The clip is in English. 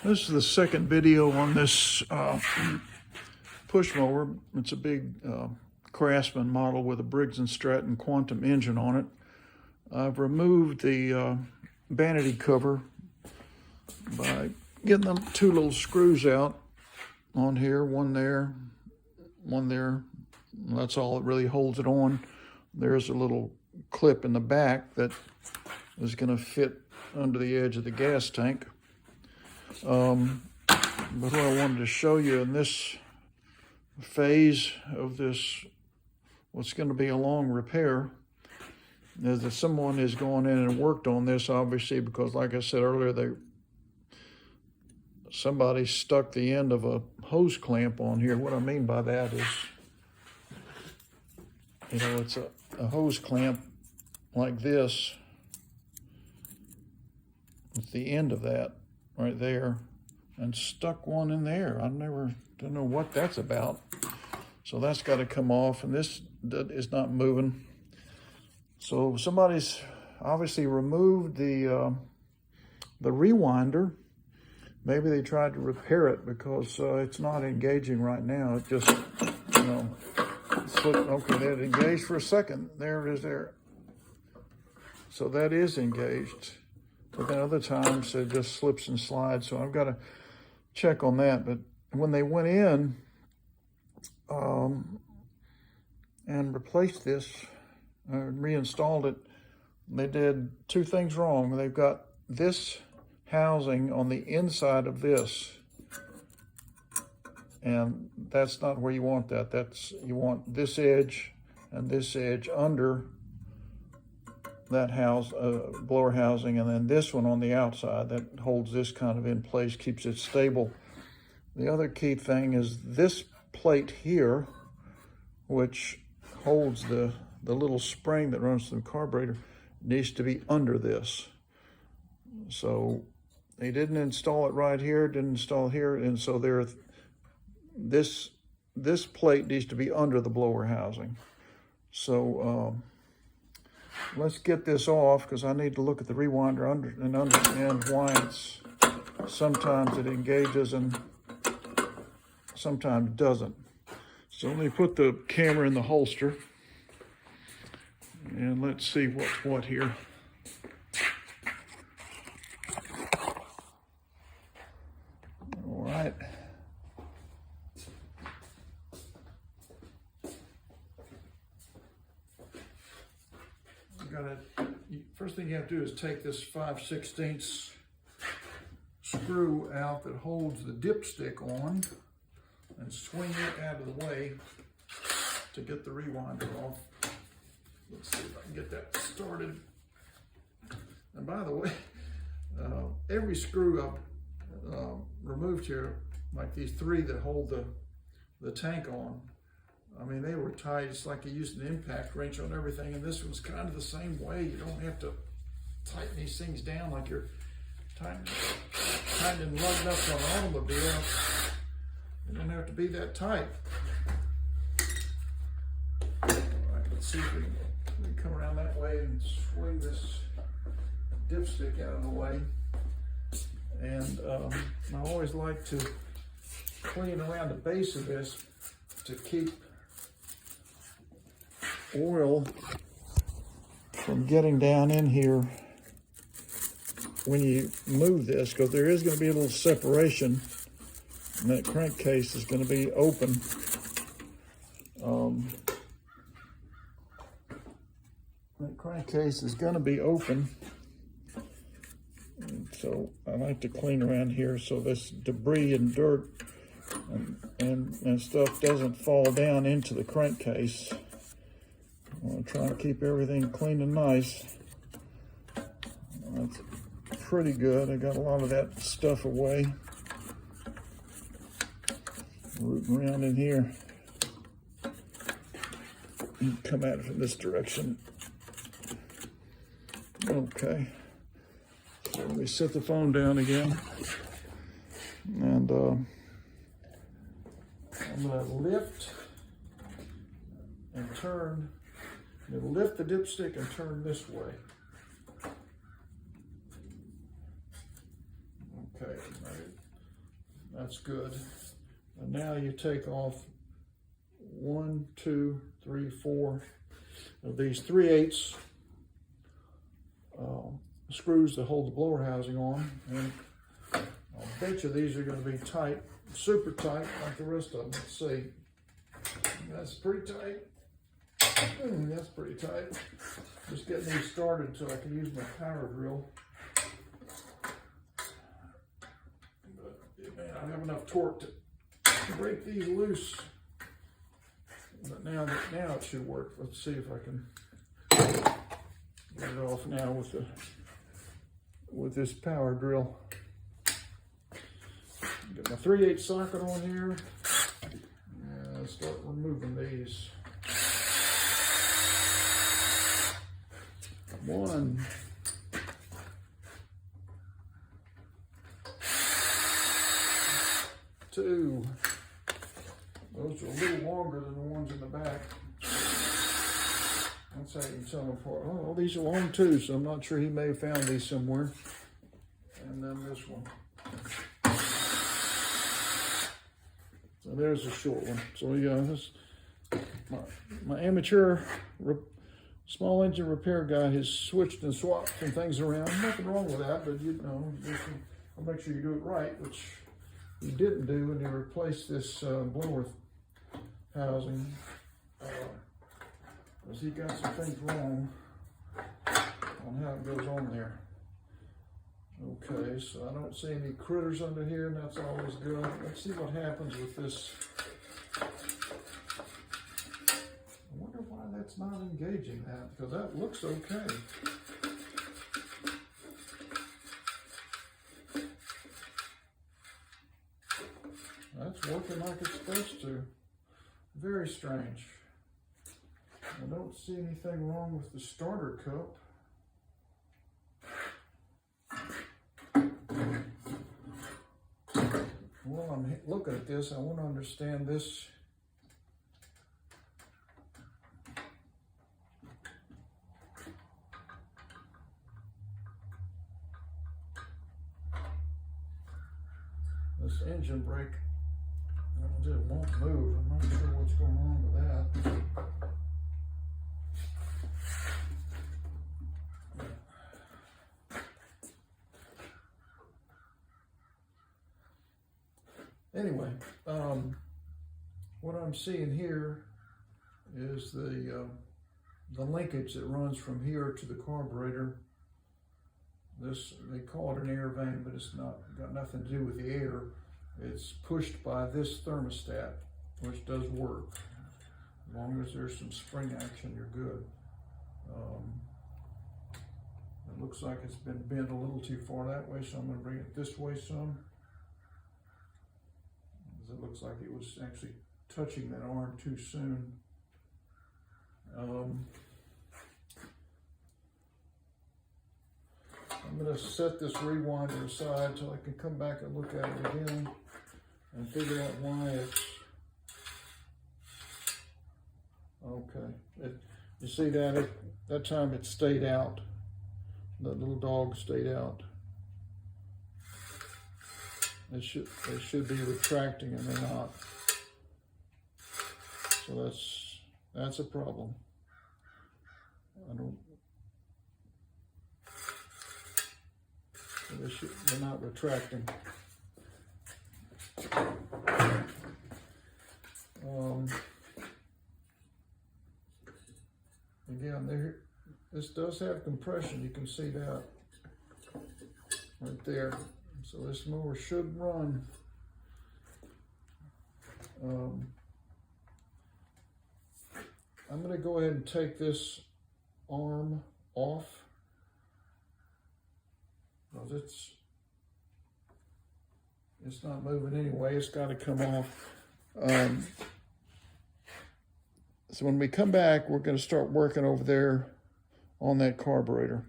This is the second video on this push mower. It's a big Craftsman model with a Briggs & Stratton Quantum engine on it. I've removed the vanity cover by getting the two little screws out on here, one there, one there. That's all that really holds it on. There's a little clip in the back that is going to fit under the edge of the gas tank. But what I wanted to show you in this phase of this, what's going to be a long repair, is that someone has gone in and worked on this, obviously, because like I said earlier, somebody stuck the end of a hose clamp on here. What I mean by that is, you know, it's a hose clamp like this with the end of that right there, and stuck one in there. I don't know what that's about. So that's got to come off, and this is not moving. So somebody's obviously removed the rewinder. Maybe they tried to repair it because it's not engaging right now. It just, you know, slipped. Okay, that engaged for a second. There it is there. So that is engaged. But then other times it just slips and slides. So I've got to check on that. But when they went in and replaced this, reinstalled it, they did two things wrong. They've got this housing on the inside of this, and that's not where you want that. You want this edge and this edge under that blower housing, and then this one on the outside that holds this kind of in place, keeps it stable. The other key thing is this plate here, which holds the little spring that runs through the carburetor, needs to be under this. So they didn't install it right here, didn't install here, and so this plate needs to be under the blower housing. So let's get this off, because I need to look at the rewinder and understand why sometimes it engages and sometimes doesn't. So let me put the camera in the holster and let's see what's what here. All right. First thing you have to do is take this 5/16 screw out that holds the dipstick on and swing it out of the way to get the rewinder off. Let's see if I can get that started. And by the way, every screw I've removed here, like these three that hold the tank on, I mean, they were tight. It's like you used an impact wrench on everything, and this one's kind of the same way. You don't have to tighten these things down like you're tightening lug nuts on an automobile. They don't have to be that tight. All right, let's see if we can come around that way and swing this dipstick out of the way. And I always like to clean around the base of this to keep oil from getting down in here when you move this, because there is going to be a little separation, and that crankcase is going to be open. That crankcase is going to be open, and so I like to clean around here so this debris and dirt and stuff doesn't fall down into the crankcase. I want to try and keep everything clean and nice. That's pretty good. I got a lot of that stuff away. Rooting around in here. Come at it from this direction. Okay. So let me set the phone down again. And I'm going to lift and turn. It'll lift the dipstick and turn this way. Okay, right. That's good. And now you take off 1, 2, 3, 4 of these 3/8 screws that hold the blower housing on. And I'll bet you these are going to be tight, super tight, like the rest of them. Let's see. That's pretty tight. That's pretty tight. Just getting these started so I can use my power drill. But man, I have enough torque to break these loose. But now it should work. Let's see if I can get it off now with this power drill. Get my 3/8 socket on here. And start removing these. 1, 2. Those are a little longer than the ones in the back. That's how you can tell them apart. Oh, these are long too, so I'm not sure, he may have found these somewhere. And then this one. So there's a short one. So yeah, this my amateur small engine repair guy has switched and swapped some things around. Nothing wrong with that, but you know, I'll make sure you do it right, which you didn't do when you replaced this blower housing. Because he got some things wrong on how it goes on there. Okay, so I don't see any critters under here, and that's always good. Let's see what happens with this. I wonder why that's not engaging that, because that looks okay. That's working like it's supposed to. Very strange. I don't see anything wrong with the starter cup. While I'm looking at this, I want to understand this. This engine brake, it won't move. I'm not sure what's going on with that. Anyway, what I'm seeing here is the linkage that runs from here to the carburetor. This, they call it an air vane, but it's not got nothing to do with the air. It's pushed by this thermostat, which does work. As long as there's some spring action, you're good. It looks like it's been bent a little too far that way, so I'm going to bring it this way some. It looks like it was actually touching that arm too soon. I'm going to set this rewinder aside so I can come back and look at it again and figure out why it's okay. You see that that time it stayed out. That little dog stayed out. They should be retracting, and they're not. So that's a problem. They're not retracting. Again, this does have compression. You can see that right there. So this mower should run. I'm going to go ahead and take this arm off, because it's not moving anyway. It's got to come off. So when we come back, we're going to start working over there on that carburetor.